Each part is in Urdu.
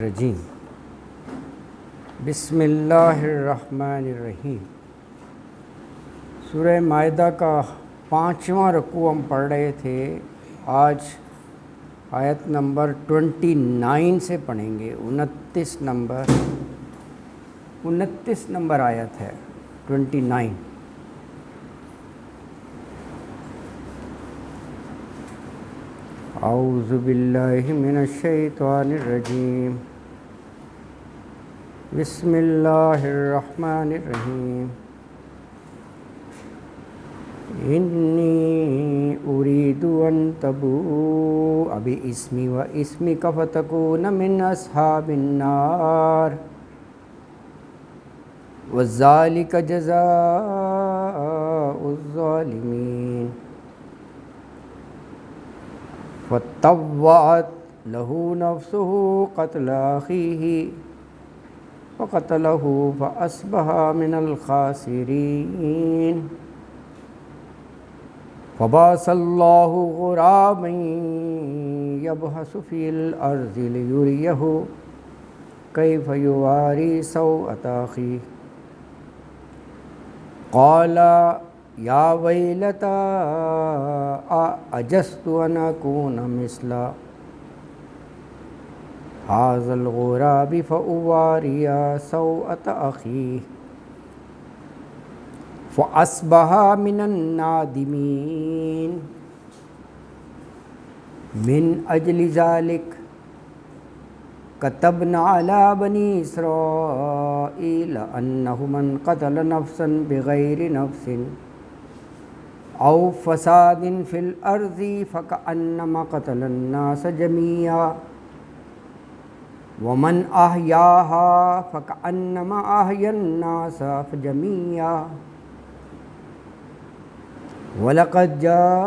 الرجیم بسم اللہ الرحمن الرحیم۔ سورہ مائدہ کا 5واں رکوع ہم پڑھ رہے تھے، آج آیت نمبر 29 سے پڑھیں گے۔ 29 نمبر آیت ہے 29۔ اعوذ باللہ من الشیطان الرجیم، بسم اللہ الرحمن الرحیم۔ انی اريد ان تبوء باسمی واسمک فتکون من اصحاب النار وذلک جزاء الظالمین۔ فطوعت له نفسه قتل اخیہ فقتلہ فاصبح من الخاسرین۔ فبعث اللہ غرابا یبحث فی الارض لیریہ کیف یواری سوءۃ اخیہ قال یا ویلتى اعجزت ان اکون مثل ھذا الغراب فاواری سوءۃ اخیہ فاصبح من النادمین۔ من اجل ذلک كتبنا على بني إسرائيل أنه من قتل نفسا بغير نفس أو فساد في الأرض فكأنما قتل الناس جميعا ومن أحياها فكأنما أحيا الناس جميعا وَلَقَدْ جَاءَتْهُمْ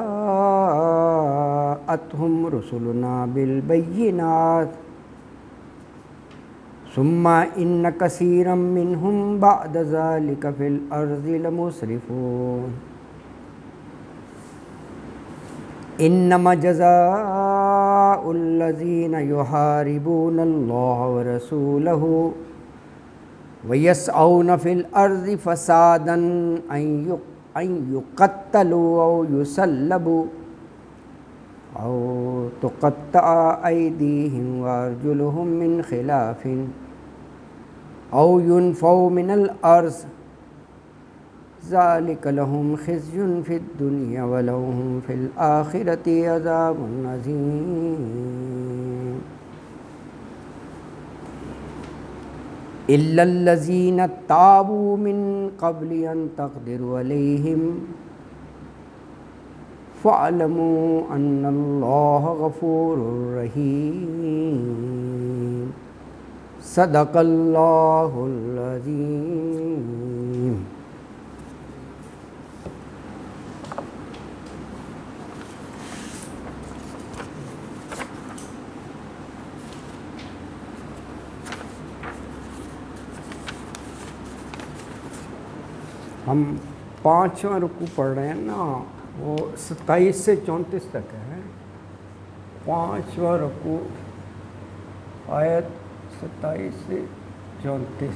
رُسُلُنَا بِالْبَيِّنَاتِ ثُمَّ إِنَّ كَثِيرًا مِّنْهُمْ بَعْدَ ذَلِكَ فِي الْأَرْضِ لَمُسْرِفُونَ۔ إِنَّمَا جَزَاءُ الَّذِينَ يُحَارِبُونَ اللَّهَ وَرَسُولَهُ وَيَسْعَوْنَ فِي الْأَرْضِ فَسَادًا أن يقتلوا أو يسلبوا أو تقطع أيديهم وأرجلهم من خلاف أو ينفوا من الأرض ذلك لهم خزي في الدنيا ولهم في الآخرة عذاب عظيم۔ إلا الذين تابوا من قبل أن تقدروا عليهم فاعلموا أن الله غفور رحيم۔ صدق اللہ العظیم۔ ہم 5واں رکوع پڑھ رہے ہیں نا، وہ 27 سے 34 تک ہے۔ 5واں رکوع آیت 27 سے 34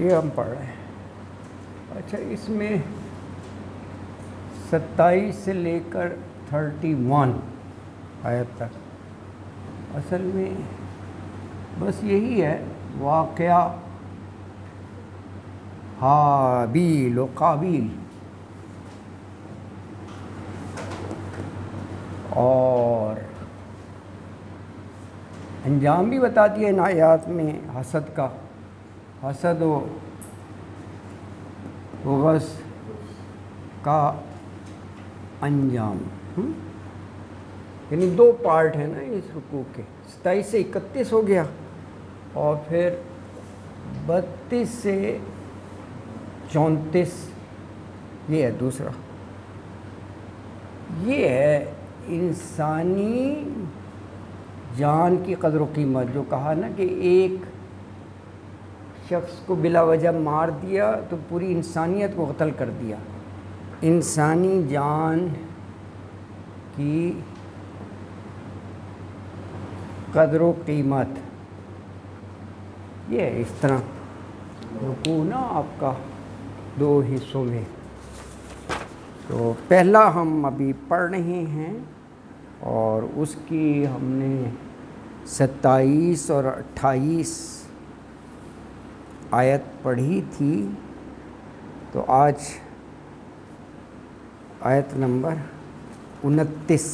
یہ ہم پڑھ رہے ہیں۔ اچھا، اس میں 27 سے لے کر 31 آیت تک اصل میں بس یہی ہے واقعہ حابیل و قابیل، اور انجام بھی بتاتی ہے ان آیات میں حسد کا، حسد و بغض کا انجام۔ یعنی 2 پارٹ ہیں نا اس رکوع کے، 27 سے 31 ہو گیا، اور پھر 32 سے 34 یہ ہے دوسرا۔ یہ ہے انسانی جان کی قدر و قیمت، جو کہا نا کہ ایک شخص کو بلا وجہ مار دیا تو پوری انسانیت کو قتل کر دیا۔ انسانی جان کی قدر و قیمت یہ ہے اس طرح رکوع نا آپ کا 2 حصوں میں. تو پہلا ہم ابھی پڑھ رہے ہیں اور اس کی ہم نے 27 اور 28 آیت پڑھی تھی. تو آج آیت نمبر 29.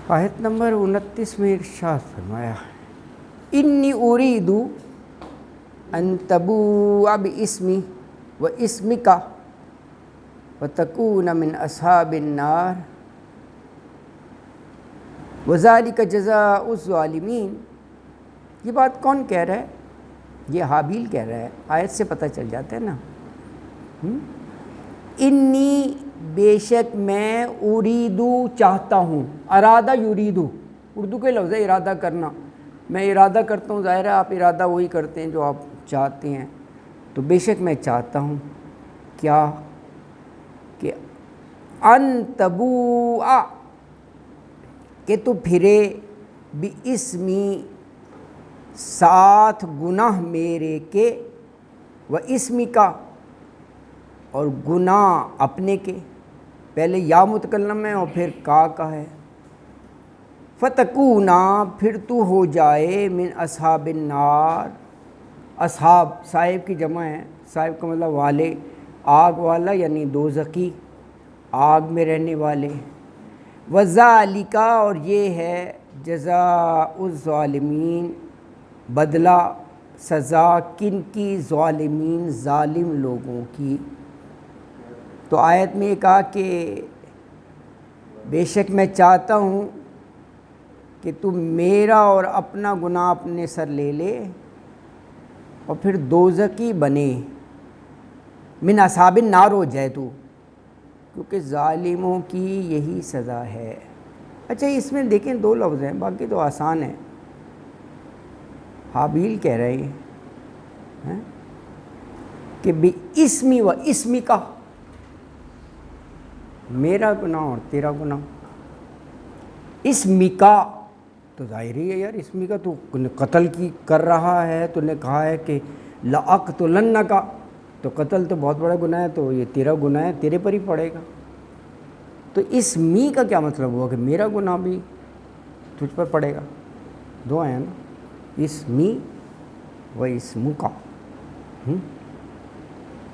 آیت نمبر 29 میں ارشاد فرمایا انی اريد ان تبوء باسمی و اسمک وتکون من اصحاب النار وذلک جزاء الظالمین. یہ بات کون کہہ رہا ہے؟ یہ حابیل کہہ رہا ہے. آیت سے پتہ چل جاتا ہے نا. انی بے شک میں اریدو چاہتا ہوں. ارادہ یریدو اردو کے لفظ ہے ارادہ کرنا. میں ارادہ کرتا ہوں، ظاہر ہے آپ ارادہ وہی کرتے ہیں جو آپ چاہتے ہیں. تو بے شک میں چاہتا ہوں کیا کہ ان تبوء کہ تو پھرے باسمی ساتھ گناہ میرے کے و اسمی کا اور گناہ اپنے کے. پہلے یا متکلم ہے اور پھر کا ہے. فتکونا پھر تو ہو جائے من اصحاب النار. اصحاب صاحب کی جمع ہے. صاحب کا مطلب والے، آگ والا یعنی دوزخی، آگ میں رہنے والے. وذالک اور یہ ہے جزاء الظالمین بدلہ سزا کن کی؟ ظالمین ظالم لوگوں کی. تو آیت میں یہ کہا کہ بے شک میں چاہتا ہوں کہ تم میرا اور اپنا گناہ اپنے سر لے لے اور پھر دوزخی بنے، من اصحاب النار ہو جائے تو، کیونکہ ظالموں کی یہی سزا ہے. اچھا اس میں دیکھیں 2 لفظ ہیں، باقی تو آسان ہے. حابیل کہہ رہے ہیں کہ بے اسمی و اسمی کا، میرا گناہ اور تیرا گناہ. اسمی کا تو ظاہر ہی ہے یار، اسمی کا تو قتل کی کر رہا ہے، تو نے کہا ہے کہ لأقتلنک، تو قتل تو بہت بڑا گناہ ہے، تو یہ تیرا گناہ ہے، تیرے پر ہی پڑے گا. تو اسمی کا کیا مطلب ہوا کہ میرا گناہ بھی تجھ پر پڑے گا. 2 آئے ہیں نا، اسمی و اسمک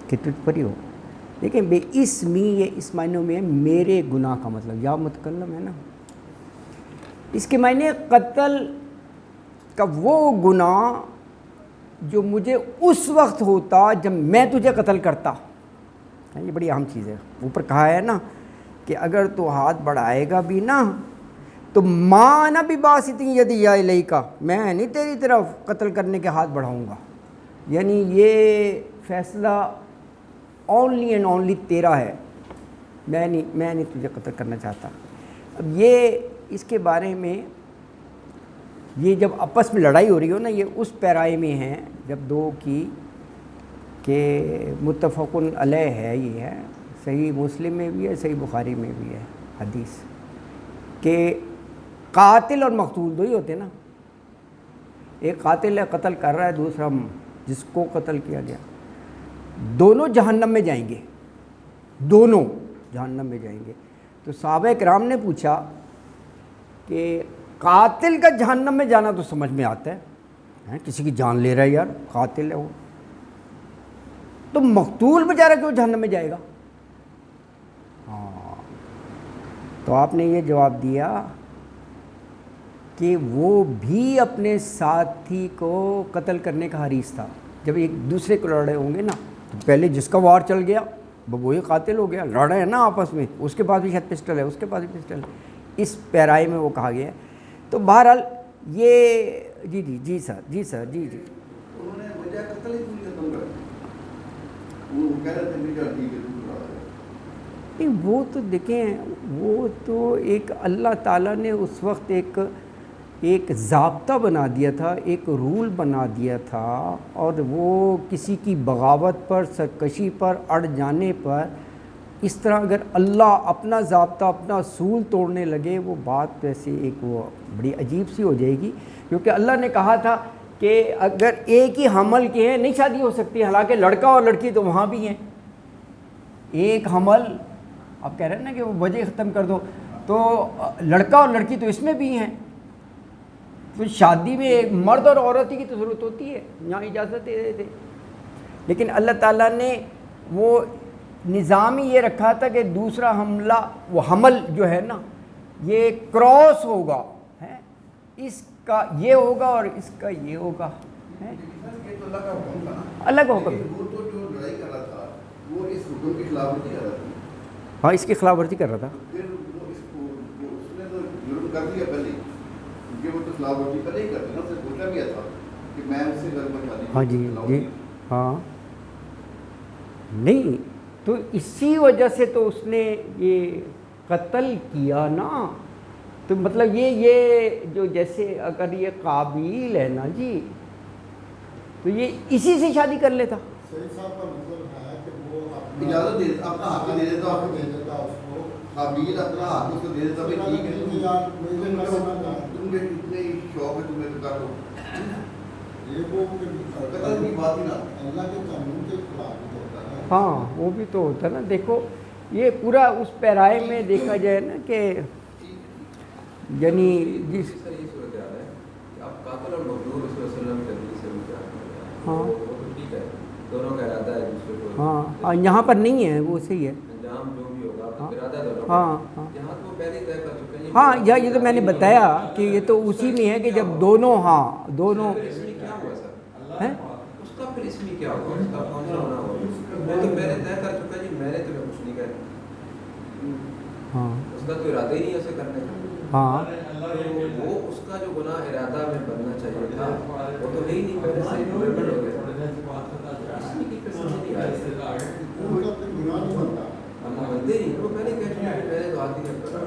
کہ تجھ پر ہی ہو. لیکن بے اسمی یہ اس معنی میں میرے گناہ کا مطلب، یا متکلم ہے نا. اس کے معنی قتل کا وہ گناہ جو مجھے اس وقت ہوتا جب میں تجھے قتل کرتا. یہ بڑی اہم چیز ہے. اوپر کہا ہے نا کہ اگر تو ہاتھ بڑھائے گا بھی نا تو ما نہ بباسط یدی الیک، میں نہیں تیری طرف قتل کرنے کے ہاتھ بڑھاؤں گا. یعنی یہ فیصلہ اونلی اینڈ اونلی تیرا ہے، میں نہیں تجھے قتل کرنا چاہتا. اب یہ اس کے بارے میں یہ جب آپس میں لڑائی ہو رہی ہو نا، یہ اس پیرائے میں ہے جب 2 کی کہ متفقن علیہ ہے. یہ ہے صحیح مسلم میں بھی ہے، صحیح بخاری میں بھی ہے حدیث، کہ قاتل اور مقتول 2 ہی ہوتے ہیں نا. ایک قاتل ہے قتل کر رہا ہے، دوسرا جس کو قتل کیا گیا. دونوں جہنم میں جائیں گے، دونوں جہنم میں جائیں گے. تو صحابہ کرام نے پوچھا کہ قاتل کا جہنم میں جانا تو سمجھ میں آتا ہے، کسی کی جان لے رہا ہے یار، قاتل ہے وہ، تو مقتول بیچارہ کیوں جہنم میں جائے گا؟ تو آپ نے یہ جواب دیا کہ وہ بھی اپنے ساتھی کو قتل کرنے کا حریص تھا. جب ایک دوسرے کو لڑے ہوں گے نا، تو پہلے جس کا وار چل گیا وہی قاتل ہو گیا. لڑے ہیں نا آپس میں، اس کے پاس بھی شاید پسٹل ہے، اس کے پاس بھی پسٹل ہے. اس پیرائے میں وہ کہا گیا ہے. تو بہرحال یہ جی سر انہوں نے وجہ قتل ہی پوری ختم کر دی. وہ کہہ رہے تھے کہ ٹھیک ہے نہیں، وہ تو دیکھیں، وہ تو ایک اللہ تعالیٰ نے اس وقت ایک ضابطہ بنا دیا تھا، ایک رول بنا دیا تھا، اور وہ کسی کی بغاوت پر، سرکشی پر اڑ جانے پر اس طرح اگر اللہ اپنا ضابطہ اپنا اصول توڑنے لگے وہ بات ویسے ایک وہ بڑی عجیب سی ہو جائے گی، کیونکہ اللہ نے کہا تھا کہ اگر ایک ہی حمل کے ہیں نہیں شادی ہو سکتی، حالانکہ لڑکا اور لڑکی تو وہاں بھی ہیں، ایک حمل آپ کہہ رہے ہیں نا کہ وہ وجہ ختم کر دو، تو لڑکا اور لڑکی تو اس میں بھی ہیں، تو شادی میں ایک مرد اور عورت کی تو ضرورت ہوتی ہے، یہاں اجازت دے دیتے، لیکن اللہ تعالیٰ نے وہ نظام ہی یہ رکھا تھا کہ دوسرا حملہ وہ حمل جو ہے نا یہ کراس ہوگا، ہے اس کا یہ ہوگا اور اس کا یہ ہوگا، ہے یہ تو اللہ کا حکم تھا نا، الگ حکم، لیکن وہ تو جو لڑائی کر رہا تھا وہ اس حکم کی خلاف ورزی کر رہا تھا، ہاں اس کی خلاف ورزی کر رہا تھا، پھر وہ اس نے تو جرم کر دیا پہلے، کیونکہ وہ تو خلاف ورزی پہلے ہی کرتے نا، اس نے پوچھا بھی تھا کہ میں اس سے گھر میں شادی ہاں جی ہاں نہیں، تو اسی وجہ سے تو اس نے یہ قتل کیا نا، تو مطلب یہ جو جیسے اگر یہ قابیل ہے نا جی تو یہ اسی سے شادی کر لیتا، سید صاحب کا مطلب ہے کہ وہ اجازت دے اپنا حق دے دیتا، اس کو قابیل اپنا حق اس کو دے دیتا، بھائی ٹھیک ہے تم کے اتنے شوق ہے تمہیں تو کر لو، یہ وہ قتل کی بات ہی نہ، اللہ کے قانون کے خلاف ہوتا ہے، ہاں وہ بھی تو ہوتا ہے نا، دیکھو یہ پورا اس پیرائے میں دیکھا جائے نا کہ یعنی جس سر یہ صورت حال ہے کہ اب قاتل اور مقتول رسول اللہ صلی اللہ علیہ وسلم کے حدیث سے بھی کیا ہاں وہ تو ٹھیک ہے، دونوں کا ارادہ ہے دوسرے کو، ہاں یہاں پر نہیں ہے وہ صحیح ہے، انجام جو بھی ہوگا ہاں ارادہ دونوں ہاں کا، ہاں یہاں تو پہلے طے کر چکے ہیں، ہاں یہ تو میں نے بتایا کہ یہ تو اسی میں ہے کہ جب دونوں ہاں دونوں پھر اس میں کیا ہوا سر، ہیں اس کا پھر اس میں کیا ہوا، اس کا کون سا ہونا ہوا، وہ تو پہلے طے کر چکا جی میں نے تمہیں کچھ نہیں کہا، ہاں اس کا تو ارادہ ہی نہیں ہے اسے کرنے کا، ہاں تو وہ اس کا جو گناہ ارادہ میں بننا چاہیے تھا وہ تو ہے ہی نہیں، پہلے سے گورنمنٹ ہو گیا، اس میں کی قسم نہیں آئی، ان کا پھر گناہ نہیں بنتا، ہم بندے نہیں، وہ پہلے کہہ چکے ہیں میں نے تو ہاتھ ہی نہیں کرا،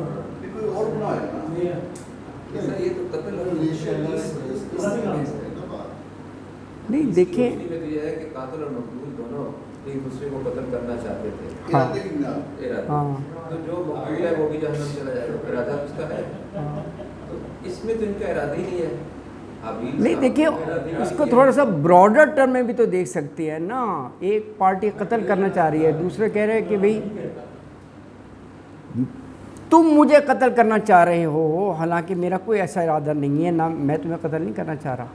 یہ کوئی اور گناہ ہے نا، سر یہ تو قتل نہیں دیکھیں روشنی میں تو یہ ہے کہ قاتل اور مقتول دونوں ایک دوسرے کو قتل کرنا چاہتے تھے، ہاں ارادے کی بنا، ارادہ، ہاں تو جو مقتول ہے وہ بھی جہنم چلا جائے گا، ارادہ اس کا ہے، ہاں تو اس میں تو ان کا ارادہ ہی نہیں ہے، حابیل نہیں صاحب دیکھیے کا ارادہ ہی اس نہیں کو ہے۔ تھوڑا سا براڈر ٹرم میں بھی تو دیکھ سکتے ہیں نا، ایک پارٹی قتل کرنا چاہ رہی ہے، دوسرے کہہ رہے ہیں کہ بھئی تم مجھے قتل کرنا چاہ رہے ہو، حالانکہ میرا کوئی ایسا ارادہ نہیں ہے، نہ میں تمہیں قتل نہیں کرنا چاہ رہا،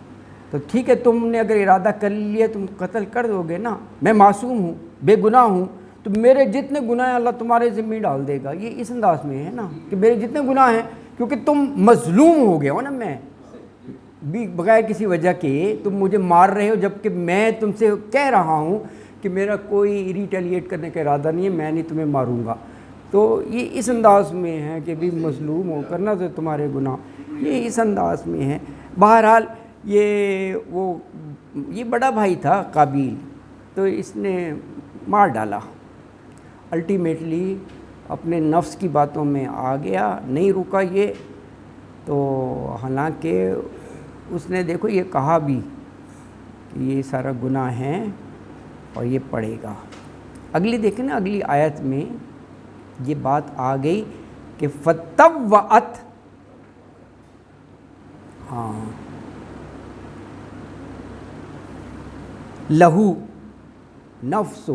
تو ٹھیک ہے تم نے اگر ارادہ کر لیا تم قتل کر دو گے نا، میں معصوم ہوں بے گناہ ہوں، تو میرے جتنے گناہ ہیں اللہ تمہارے ذمہ ڈال دے گا، یہ اس انداز میں ہے نا کہ میرے جتنے گناہ ہیں کیونکہ تم مظلوم ہو گئے ہو نا، میں بھی بغیر کسی وجہ کے تم مجھے مار رہے ہو، جبکہ میں تم سے کہہ رہا ہوں کہ میرا کوئی ریٹیلیٹ کرنے کا ارادہ نہیں ہے، میں نہیں تمہیں ماروں گا، تو یہ اس انداز میں ہے کہ بھی مظلوم ہو کرنا تو تمہارے گناہ، یہ اس انداز میں ہے۔ بہرحال یہ بڑا بھائی تھا قابیل، تو اس نے مار ڈالا، الٹیمیٹلی اپنے نفس کی باتوں میں آ گیا، نہیں رکا یہ، تو حالانکہ اس نے دیکھو یہ کہا بھی کہ یہ سارا گناہ ہے اور یہ پڑے گا، اگلی دیکھیں نا اگلی آیت میں یہ بات آ گئی کہ فتوعت، ہاں لہو نفسہ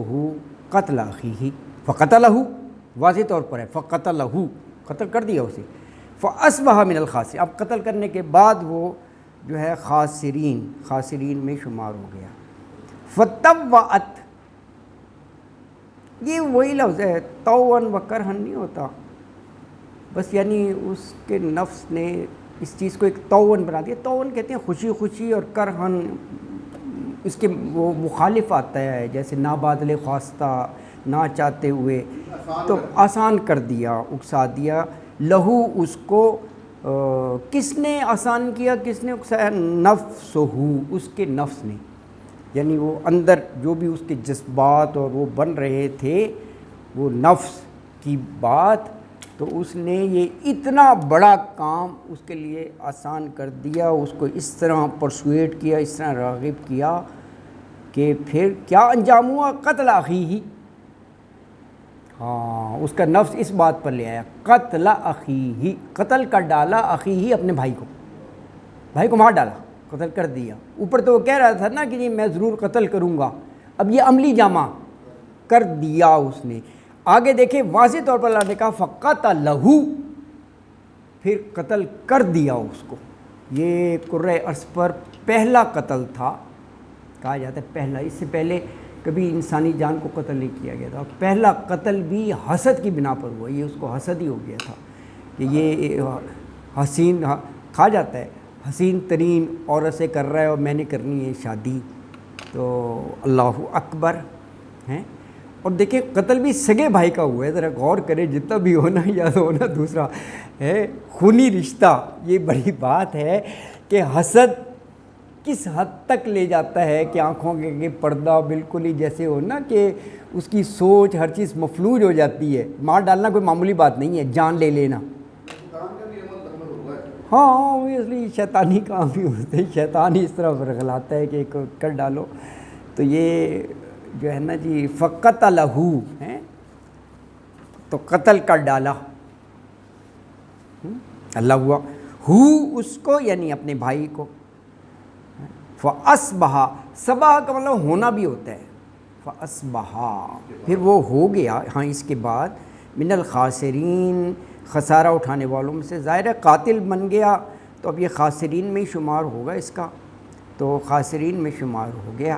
قتل اخیہ فقتلہ، واضح طور پر ہے فقتلہ، قتل کر دیا اسے، فاصبح من الخاسرین، اب قتل کرنے کے بعد وہ جو ہے خاسرین میں شمار ہو گیا۔ فتوعت یہ وہی لفظ ہے، طوعاً و کرہن نہیں ہوتا، بس یعنی اس کے نفس نے اس چیز کو ایک طوعاً بنا دیا، طوعاً کہتے ہیں خوشی خوشی، اور کرہن اس کے وہ مخالف آتا ہے، جیسے نابادل خواستہ، نہ چاہتے ہوئے، تو آسان کر دیا، اکسا دیا، لہو اس کو، کس نے آسان کیا، کس نے اکسایا، نفسہ، اس کے نفس نے، یعنی وہ اندر جو بھی اس کے جذبات اور وہ بن رہے تھے وہ نفس کی بات، تو اس نے یہ اتنا بڑا کام اس کے لیے آسان کر دیا، اس کو اس طرح پرسویٹ کیا، اس طرح راغب کیا کہ پھر کیا انجام ہوا، قتل اخیہ، ہاں اس کا نفس اس بات پر لے آیا قتل اخیہ، قتل کر ڈالا اخیہ اپنے بھائی کو مار ڈالا، قتل کر دیا۔ اوپر تو وہ کہہ رہا تھا نا کہ میں ضرور قتل کروں گا، اب یہ عملی جامہ کر دیا اس نے۔ آگے دیکھیں واضح طور پر اللہ نے کہا فقتلہ، پھر قتل کر دیا اس کو۔ یہ قرۂ ارض پر پہلا قتل تھا، کہا جاتا ہے پہلا، اس سے پہلے کبھی انسانی جان کو قتل نہیں کیا گیا تھا۔ پہلا قتل بھی حسد کی بنا پر ہوا، یہ اس کو حسد ہی ہو گیا تھا کہ یہ حسین، کھا جاتا ہے حسین ترین عورت سے کر رہا ہے اور میں نے کرنی ہے شادی، تو اللہ اکبر ہیں۔ اور دیکھیں قتل بھی سگے بھائی کا ہوا ہے، ذرا غور کریں، جتنا بھی ہونا یا ہونا دوسرا ہے خونی رشتہ۔ یہ بڑی بات ہے کہ حسد کس حد تک لے جاتا ہے کہ آنکھوں کے پردہ بالکل ہی جیسے ہو نا کہ اس کی سوچ ہر چیز مفلوج ہو جاتی ہے۔ مار ڈالنا کوئی معمولی بات نہیں ہے، جان لے لینا۔ شیطان کا بھی عمل دخل ہوا ہے۔ ہاں اس لیے شیطانی کام بھی ہوتے ہیں، شیطان ہی اس طرح ورغلاتا ہے کہ کر ڈالو۔ تو یہ جو ہے نا جی فقتلہ ہیں، تو قتل کر ڈالا اللہ ہوا اس کو، یعنی اپنے بھائی کو۔ فَأَصْبَحَ، صبح کا مطلب ہونا بھی ہوتا ہے، فَأَصْبَحَ پھر وہ ہو گیا، ہاں اس کے بعد من الخاسرین، خسارہ اٹھانے والوں میں سے۔ ظاہر ہے قاتل بن گیا تو اب یہ خاسرین میں ہی شمار ہوگا اس کا، تو خاسرین میں شمار ہو گیا۔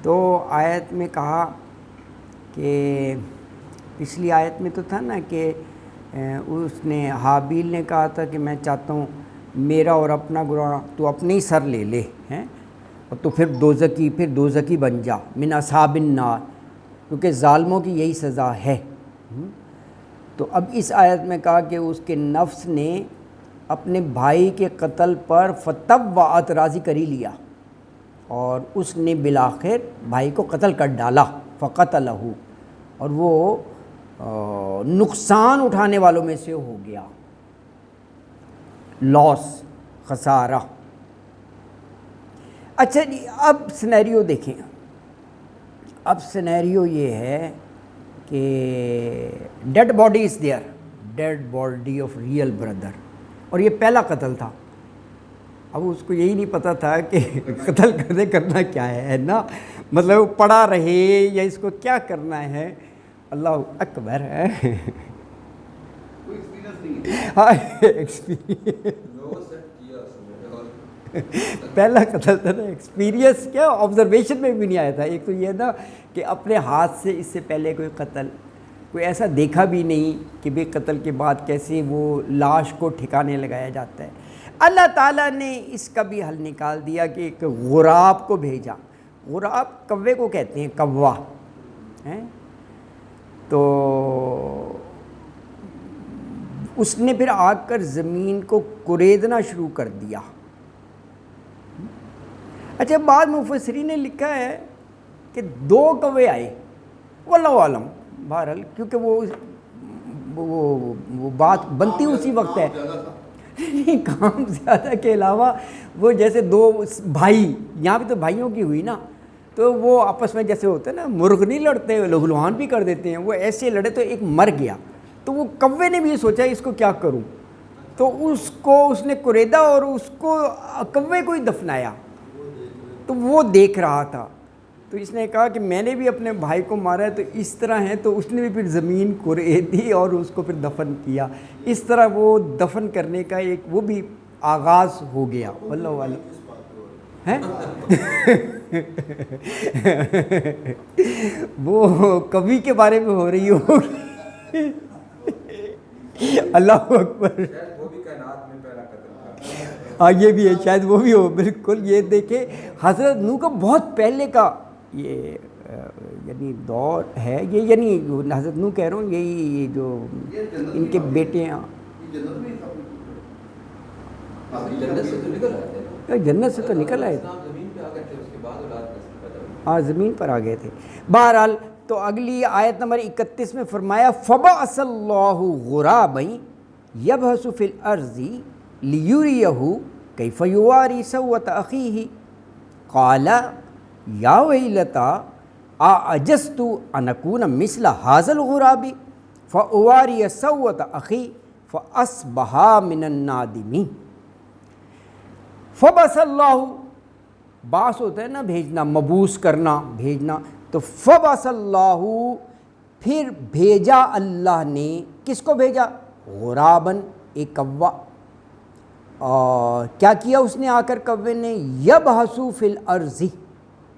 تو آیت میں کہا کہ پچھلی آیت میں تو تھا نا کہ اس نے حابیل نے کہا تھا کہ میں چاہتا ہوں میرا اور اپنا گناہ تو اپنے ہی سر لے لے ہیں، اور تو پھر دوزکی بن جا من اصحاب النار، کیونکہ ظالموں کی یہی سزا ہے۔ تو اب اس آیت میں کہا کہ اس کے نفس نے اپنے بھائی کے قتل پر فتوعت، راضی کر ہی لیا، اور اس نے بالآخر بھائی کو قتل کر ڈالا، فقتلہ، اور وہ نقصان اٹھانے والوں میں سے ہو گیا، لاس، خسارہ۔ اچھا جی اب سینیریو دیکھیں، اب سینیریو یہ ہے کہ dead body is there, dead body of real brother, اور یہ پہلا قتل تھا۔ اب اس کو یہی نہیں پتہ تھا کہ قتل کرنا کیا ہے نا، مطلب پڑا رہے یا اس کو کیا کرنا ہے۔ اللہ اکبر ہے، کوئی ایکسپیرینس نہیں ہے۔ ہاں ایکسپیرینس، پہلا قتل تھا نا، ایکسپیرینس کیا آبزرویشن میں بھی نہیں آیا تھا۔ ایک تو یہ نا کہ اپنے ہاتھ سے اس سے پہلے کوئی قتل کوئی ایسا دیکھا بھی نہیں کہ بے قتل کے بعد کیسے وہ لاش کو ٹھکانے لگایا جاتا ہے۔ اللہ تعالیٰ نے اس کا بھی حل نکال دیا کہ ایک غراب کو بھیجا۔ غراب کوے کو کہتے ہیں، کوا ہیں، تو اس نے پھر آ کر زمین کو کریدنا شروع کر دیا۔ اچھا بعض مفسرین نے لکھا ہے کہ 2 کوے آئے، واللہ عالم، بہرحال کیونکہ وہ بات بنتی اسی وقت ہے، نہیں کام زیادہ کے علاوہ وہ جیسے 2 بھائی، یہاں بھی تو بھائیوں کی ہوئی نا، تو وہ آپس میں جیسے ہوتا ہے نا، مرغ نہیں لڑتے، لہلوہان بھی کر دیتے ہیں، وہ ایسے لڑے تو ایک مر گیا، تو وہ کوے نے بھی یہ سوچا اس کو کیا کروں، تو اس نے کریدا اور اس کو کوے کو ہی دفنایا، تو وہ دیکھ رہا تھا، تو اس نے کہا کہ میں نے بھی اپنے بھائی کو مارا ہے تو اس طرح ہے، تو اس نے بھی پھر زمین کریدی اور اس کو پھر دفن کیا۔ اس طرح وہ دفن کرنے کا ایک وہ بھی آغاز ہو گیا، واللہ عالم ہیں۔ وہ کبھی کے بارے میں ہو رہی ہوگی، اللہ اکبر، وہ بھی کائنات میں پہلا قتل تھا۔ ہاں یہ بھی ہے، شاید وہ بھی ہو، بالکل۔ یہ دیکھیں حضرت نوح کا بہت پہلے کا یہ یعنی دور ہے یہ، یعنی حضرت نوح کہہ رہا ہوں، یہی جو ان کے بیٹے ہیں، یہ جنت میں ہی تھا۔ جنت سے تو نکل آئے تھے، جنت سے تو نکل آئے تھے، اسلام زمین پہ آ گئے تھے، اس کے بعد اولاد نسل پیدا ہوئی۔ ہاں زمین پر آ گئے تھے۔ بہرحال تو اگلی آیت نمبر 31 میں فرمایا فَبَعَثَ اللَّهُ غُرَابًا يَبْحَثُ فِي الْأَرْضِ لِيُرِيَهُ كَيْفَ يُوَارِي سَوْءَةَ أَخِيهِ قَالَ يَا وَيْلَتَا أَعَجَزْتُ أَنْ أَكُونَ مِثْلَ هَذَا الْغُرَابِ فأواری سوءۃ اخی فاصبح من النادمین۔ فبعث اللہ، باس ہوتا ہے نا بھیجنا، مبعوث کرنا، بھیجنا، تو فبعث اللہ، پھر بھیجا اللہ نے، کس کو بھیجا؟ غراباً، ایک کوا، اور کیا کیا اس نے آ کر کوے نے؟ یبحثو فی الارض،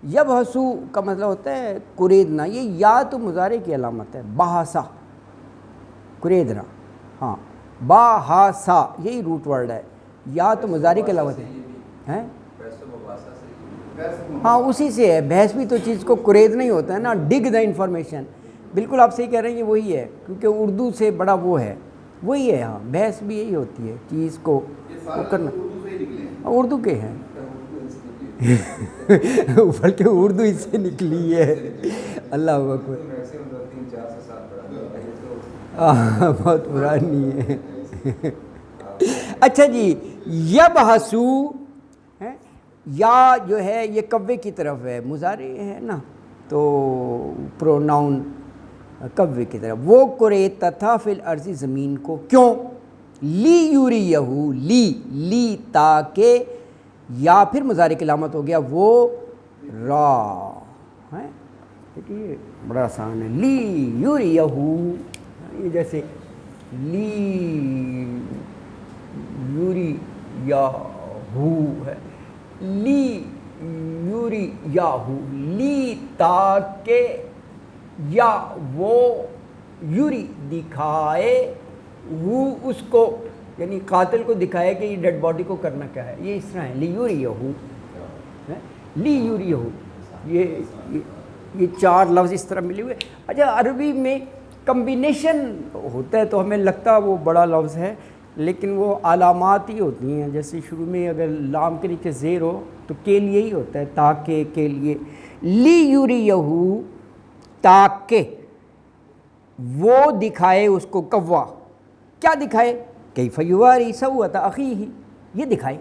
یبحثو کا مطلب ہوتا ہے کریدنا، یہ یا تو مضارع کی علامت ہے، بحثا کریدنا، ہاں بحثا یہی روٹ ورڈ ہے، یا تو مضارع کی علامت ہے، ہاں اسی سے ہے، بحث بھی تو چیز کو کریدنا ہی ہوتا ہے نا، ڈگ دا انفارمیشن، بالکل آپ صحیح کہہ رہے ہیں، یہ وہی ہے، کیونکہ اردو سے بڑا وہ ہے، وہی ہے، ہاں بحث بھی یہی ہوتی ہے، چیز کو کرنا، اردو کے ہیں بلکہ اردو اس سے نکلی ہے، اللہ اکبر، بہت پرانی ہے۔ اچھا جی، یبحثو، یا جو ہے یہ کوے کی طرف ہے، مضارع ہے نا، تو پروناؤن کوے کی طرف، وہ کریتا تھا فی الارض، زمین کو، کیوں؟ لی یوریہ، لی تاکہ، یا پھر مضارع کی علامت ہو گیا وہ را، دیکھیے بڑا آسان ہے، لی یوریہ، یہ جیسے لی یوریہ ہے، لی یوریہ، لی تاکہ، یا وہ یوری دکھائے، وہ اس کو، یعنی قاتل کو دکھائے کہ یہ ڈیڈ باڈی کو کرنا کیا ہے، یہ اس طرح ہے، لی یوریہ، لی یوریہ، یہ چار لفظ اس طرح ملے ہوئے۔ اچھا عربی میں کمبینیشن ہوتا ہے تو ہمیں لگتا ہے وہ بڑا لفظ ہے، لیکن وہ علامات ہی ہوتی ہیں، جیسے شروع میں اگر لام کے نیچے زیر ہو تو کے لیے ہی ہوتا ہے، تاکہ کے لیے، لی یوریہ، تاکہ وہ دکھائے اس کو، کوا، کیا دکھائے؟ کیف یواری سوءۃ اخیہ، یہ دکھائے،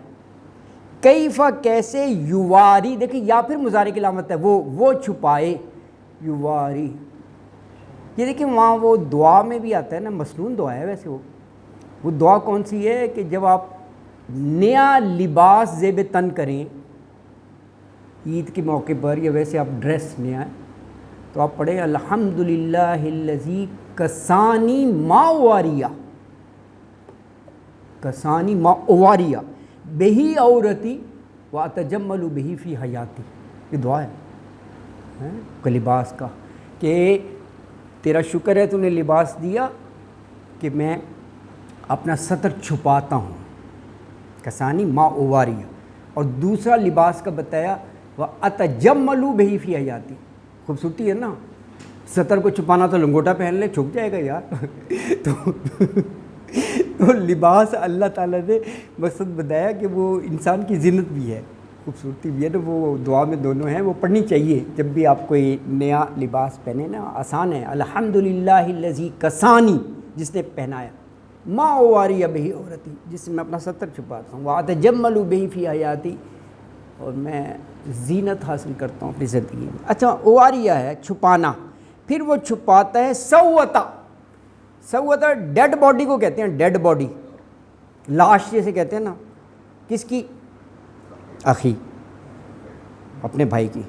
کیف کیسے، یواری، دیکھیں یا پھر مضارع کی علامت ہے، وہ چھپائے، یواری، یہ دیکھیں وہاں وہ دعا میں بھی آتا ہے نا، مسنون دعا ہے ویسے، وہ دعا کون سی ہے کہ جب آپ نیا لباس زیب تن کریں عید کے موقع پر، یا ویسے آپ ڈریس نیا ہے تو آپ پڑھیں الحمدللہ الذی کسانی ما واریہ، کسانی ما واریہ بہی عورتی واتجمل بہی فی حیاتی، یہ دعا ہے کہ لباس کا، کہ تیرا شکر ہے تو نے لباس دیا کہ میں اپنا ستر چھپاتا ہوں، کسانی ما واریہ، اور دوسرا لباس کا بتایا واتجمل بہی فی حیاتی، خوبصورتی ہے نا، ستر کو چھپانا تو لنگوٹا پہن لے چھپ جائے گا یار تو لباس اللہ تعالیٰ نے مقصد بتایا کہ وہ انسان کی زینت بھی ہے، خوبصورتی بھی ہے، تو وہ دعا میں دونوں ہیں، وہ پڑھنی چاہیے جب بھی آپ کوئی نیا لباس پہنے نا، آسان ہے، الحمدللہ الذی کسانی، جس نے پہنایا، ما واریہ بہی عورتی، جس سے میں اپنا ستر چھپاتا ہوں، واتجمل بہی فی حیاتی، اور میں زینت حاصل کرتا ہوں اپنی زندگی میں۔ اچھا واریہ ہے چھپانا، پھر وہ چھپاتا ہے سوءۃ، سوءۃ ڈیڈ باڈی کو کہتے ہیں، ڈیڈ باڈی، لاش جیسے کہتے ہیں نا، کس کی؟ اخی، اپنے بھائی کی،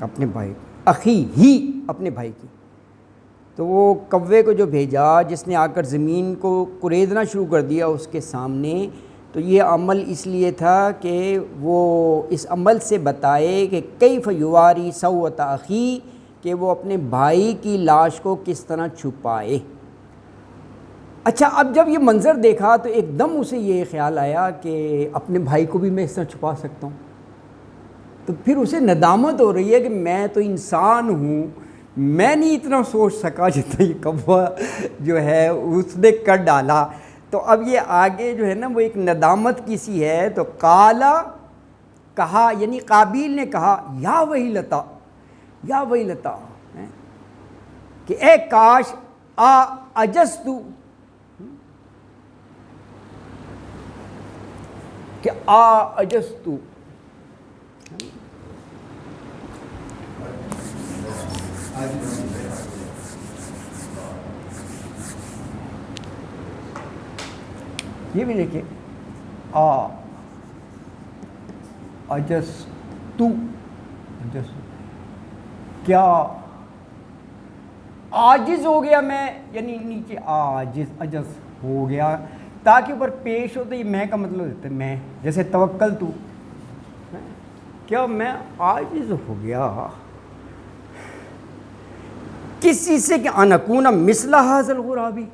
اپنے بھائی، اخی ہی، اپنے بھائی کی، تو وہ کوے کو جو بھیجا، جس نے آ کر زمین کو کریدنا شروع کر دیا اس کے سامنے، تو یہ عمل اس لیے تھا کہ وہ اس عمل سے بتائے کہ کیف یواری سوءۃ اخی، کہ وہ اپنے بھائی کی لاش کو کس طرح چھپائے۔ اچھا اب جب یہ منظر دیکھا تو ایک دم اسے یہ خیال آیا کہ اپنے بھائی کو بھی میں اس طرح چھپا سکتا ہوں، تو پھر اسے ندامت ہو رہی ہے کہ میں تو انسان ہوں، میں نہیں اتنا سوچ سکا جتنا یہ کوا جو ہے اس نے کر ڈالا۔ تو اب یہ آگے جو ہے نا وہ ایک ندامت کی سی ہے، تو قالا، کہا، یعنی قابیل نے کہا، یا ویلتا، یا ویلتا، کہ اے کاش، اجزتو، کہ اجزتو، یہ بھی دیکھیے اجستو، کیا عاجز ہو گیا میں، یعنی نیچے عجز ہو گیا، تاکہ اوپر پیش ہو تو یہ میں کا مطلب دیتا ہے میں، جیسے توکل تو، کیا میں عاجز ہو گیا کسی سے کہ ان اکون مثل ھذا الغرابی،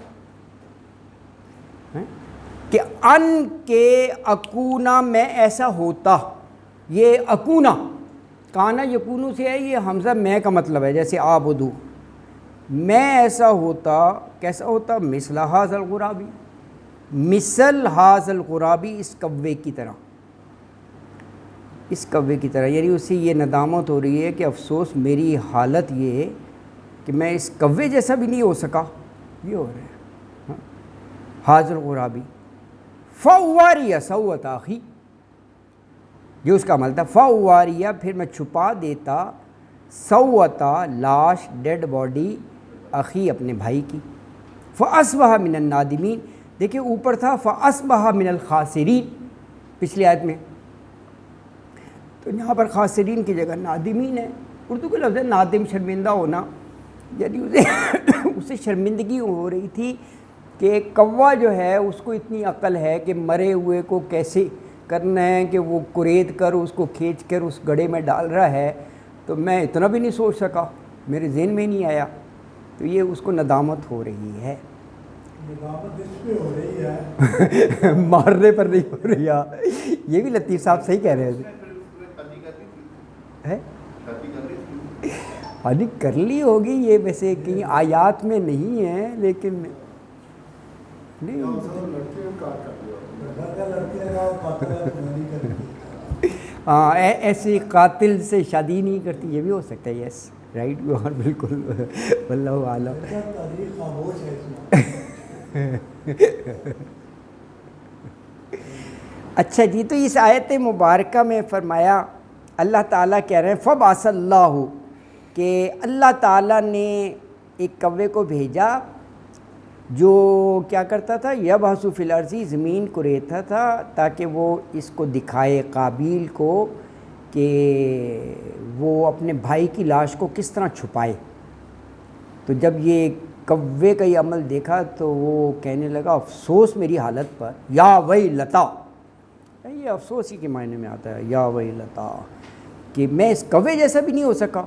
کہ ان کے اکونا میں ایسا ہوتا، یہ اکونا کانا یکونو سے ہے، یہ حمزہ میں کا مطلب ہے، جیسے آبدو، میں ایسا ہوتا، کیسا ہوتا، مثل ھذا الغرابی، مثل ھذا الغرابی، اس کوے کی طرح، اس کوے کی طرح، یعنی اسے یہ ندامت ہو رہی ہے کہ افسوس میری حالت یہ ہے کہ میں اس کوے جیسا بھی نہیں ہو سکا، یہ ہو رہا ہے ھذا الغرابی، فواریا سوۃ اخی، یہ اس کا عمل تھا، فواریا پھر میں چھپا دیتا، سوۃ لاش، ڈیڈ باڈی، اخی اپنے بھائی کی، فاصبح من النادمین، دیکھیں اوپر تھا فاصبح من الخاسرین پچھلی آیت میں، تو یہاں پر خاسرین کی جگہ نادمین ہے، اردو کا لفظ ہے نادم، شرمندہ ہونا، یعنی اسے شرمندگی ہو رہی تھی کہ کوا جو ہے اس کو اتنی عقل ہے کہ مرے ہوئے کو کیسے کرنا ہے، کہ وہ کرید کر اس کو کھینچ کر اس گڑھے میں ڈال رہا ہے، تو میں اتنا بھی نہیں سوچ سکا، میرے ذہن میں نہیں آیا، تو یہ اس کو ندامت ہو رہی ہے، ندامت اس پہ ہو رہی ہے، مارنے پر نہیں ہو رہی ہے، یہ بھی لطیف صاحب صحیح کہہ رہے ہیں، حالی کر لی ہوگی، یہ ویسے کہیں آیات میں نہیں ہے، لیکن نہیں، ہاں ایسے قاتل سے شادی نہیں کرتی، یہ بھی ہو سکتا ہے، یس رائٹ، اور بالکل واللہ اعلم۔ اچھا جی، تو اس آیت مبارکہ میں فرمایا، اللہ تعالیٰ کہہ رہے ہیں فبعث اللہ، کہ اللہ تعالیٰ نے ایک کوے کو بھیجا جو کیا کرتا تھا، یبحث فی الارض، زمین کو ریتا تھا تاکہ وہ اس کو دکھائے قابیل کو کہ وہ اپنے بھائی کی لاش کو کس طرح چھپائے، تو جب یہ کوے کا یہ عمل دیکھا تو وہ کہنے لگا افسوس میری حالت پر، یا ویلتا، یہ افسوس ہی کے معنی میں آتا ہے، یا ویلتا، کہ میں اس کوے جیسا بھی نہیں ہو سکا،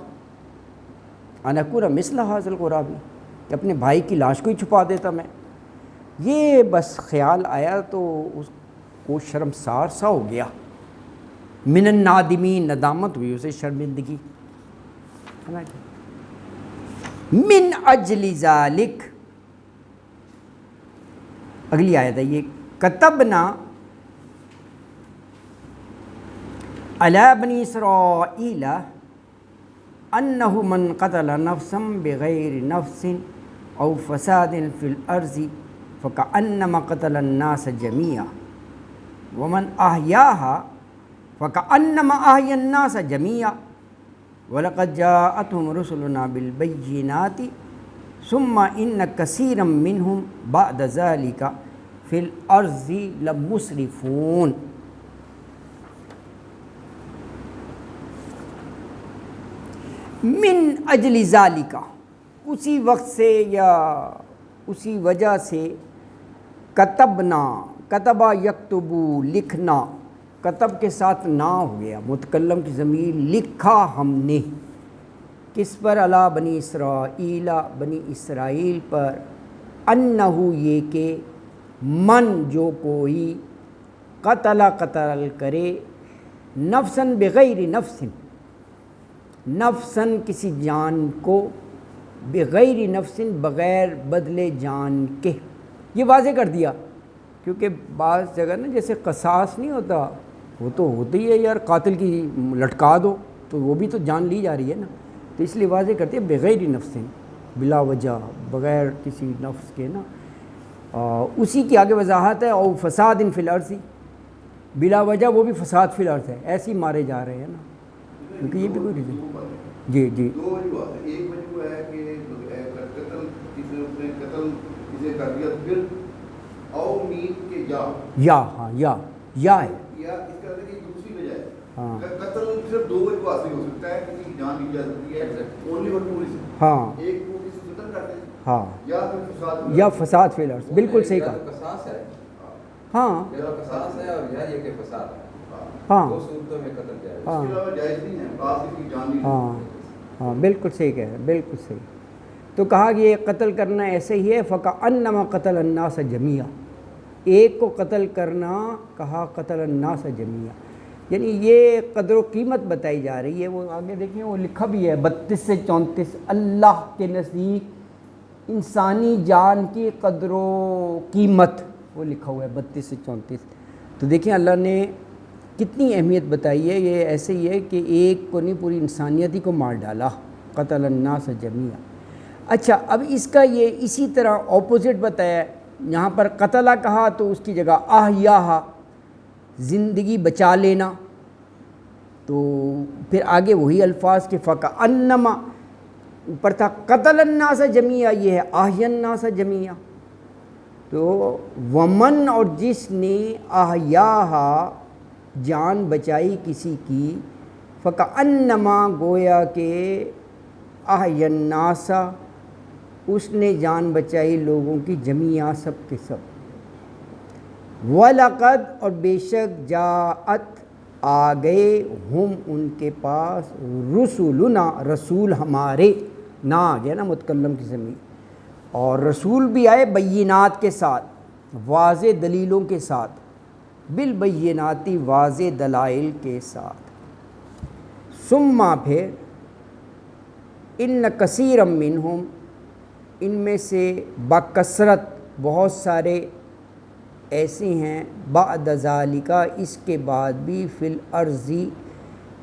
ان اکون مثل ھذا الغرابی، کہ اپنے بھائی کی لاش کو ہی چھپا دیتا میں، یہ بس خیال آیا تو اس کو شرمسار سا ہو گیا، من النادمین، ندامت ہوئی اسے، شرمندگی، من اجل ذالک، اگلی آیت ہے یہ، کتبنا علی بنی اسرائیل انہ من قتل نفسا بغیر نفس او فساد فی الارض فکأنما قتل الناس جميعا ومن احیاها فکأنما احیا الناس جميعا وَلَقَدْ جَاءَتْهُمْ رُسُلُنَا بِالْبَيِّنَاتِ ثُمَّ إِنَّ كَثِيرًا مِّنْهُمْ بَعْدَ ذَلِكَ فِي الْأَرْضِ لَمُسْرِفُونَ، من اجل ذالک، اسی وقت سے یا اسی وجہ سے، کتبنا، کتبہ یکتبو، لکھنا، کتب کے ساتھ نا ہو گیا، متکلم کی ضمیر، لکھا ہم نے، کس پر، علی بنی اسرائیل، بنی اسرائیل پر، انہو یہ کہ، من جو کوئی، قتل قتل کرے، نفسن بغیر نفس، نفسن کسی جان کو، بغیر نفسن بغیر بدلے جان کے، یہ واضح کر دیا، کیونکہ بعض جگہ نا جیسے قصاص نہیں ہوتا، وہ تو ہوتی ہے یار، قاتل کی لٹکا دو تو وہ بھی تو جان لی جا رہی ہے نا، تو اس لیے واضح کرتی ہے بغیر نفس، بلا وجہ، بغیر کسی نفس کے نا، اسی کی آگے وضاحت ہے، او فساد فی الارض، بلا وجہ وہ بھی فساد فی الارض ہے، ایسے ہی مارے جا رہے ہیں نا، کیونکہ یہ بھی کوئی ریزن، جی جی، دو وجوہات ہیں، ایک وجہ ہے کہ قتل، کسی نے قتل کسی کر دیا، پھر او مین کے یا، ہاں یا ہے، یا اس کا کہ دوسری وجہ ہے ہاں قتل صرف دو وجہ حاصل ہو سکتا ہے، کسی کی جان لی جا سکتی ہے اونلی اور ٹو ریزن، ہاں ایک کو کسی قتل کرتے ہیں ہاں، یا پھر فساد یا فساد فی الارض، بالکل صحیح یا کہا، تو قصاص ہے، ہاں یا قصاص ہے، اور یا یہ کہ فساد ہے، ہاں دو صورتوں میں قتل جائے گا۔ ہاں اس کے علاوہ جائز نہیں ہے قاتل کی جان لی ہاں ہاں بالکل صحیح کہہ رہے ہیں، بالکل صحیح۔ تو کہا کہ یہ قتل کرنا ایسے ہی ہے، فَكَأَنَّمَا قَتَلَ النَّاسَ جَمِيعًا، ایک کو قتل کرنا کہا قتل الناس جميعا، یعنی یہ قدر و قیمت بتائی جا رہی ہے۔ وہ آگے دیکھیں وہ لکھا بھی ہے 32 سے 34، اللہ کے نزدیک انسانی جان کی قدر و قیمت، وہ لکھا ہوا ہے 32 سے 34۔ تو دیکھیں اللہ نے کتنی اہمیت بتائی ہے، یہ ایسے ہی ہے کہ ایک کو نہیں پوری انسانیت ہی کو مار ڈالا، قتل الناس جميعا۔ اچھا اب اس کا یہ اسی طرح اپوزٹ بتایا ہے، یہاں پر قتلہ کہا تو اس کی جگہ احیاہا، زندگی بچا لینا، تو پھر آگے وہی الفاظ کے فَكَأَنَّمَا اوپر تھا قتل الناس جميعا، یہ ہے احیا الناس جميعا۔ تو ومن اور جس نے احیاہا جان بچائی کسی کی، فَكَأَنَّمَا گویا کہ احیا الناس اس نے جان بچائی لوگوں کی جميعا سب کے سب۔ وَلَقَدْ اور بے شک جاءت آ گئے ہم ان کے پاس رسولنا رسول ہمارے، نہ آ گیا نا متکلم کی ضمیر، اور رسول بھی آئے بینات کے ساتھ، واضح دلیلوں کے ساتھ، بالبیناتی واضح دلائل کے ساتھ۔ ثم پھر ان کثیرا منہم ان میں سے بکثرت بہت سارے ایسے ہیں، بعد ذالک اس کے بعد بھی، فی الارض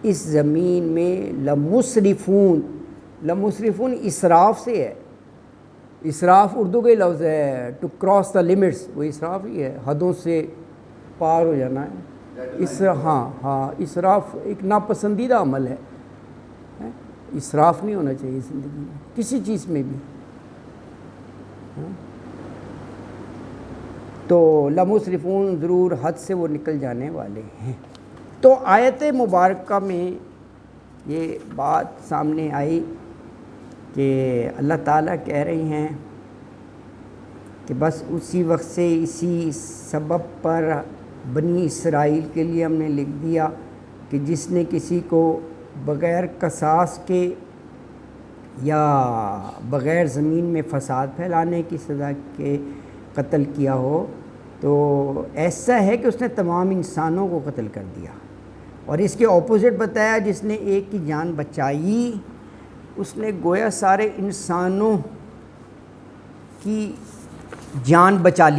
اس زمین میں، لمسرفون، لمسرفون اسراف سے ہے، اسراف اردو کے لفظ ہے، ٹو کراس دا لمٹس، وہ اسراف ہی ہے، حدوں سے پار ہو جانا ہے۔ ہاں اسراف ایک ناپسندیدہ عمل ہے، اسراف نہیں ہونا چاہیے زندگی میں کسی چیز میں بھی۔ تو لمسرفون ضرور حد سے وہ نکل جانے والے ہیں۔ تو آیت مبارکہ میں یہ بات سامنے آئی کہ اللہ تعالیٰ کہہ رہے ہیں کہ بس اسی وقت سے اسی سبب پر بنی اسرائیل کے لیے ہم نے لکھ دیا کہ جس نے کسی کو بغیر قصاص کے یا بغیر زمین میں فساد پھیلانے کی سزا کے قتل کیا ہو، تو ایسا ہے کہ اس نے تمام انسانوں کو قتل کر دیا۔ اور اس کے اپوزٹ بتایا جس نے ایک کی جان بچائی، اس نے گویا سارے انسانوں کی جان بچا لی۔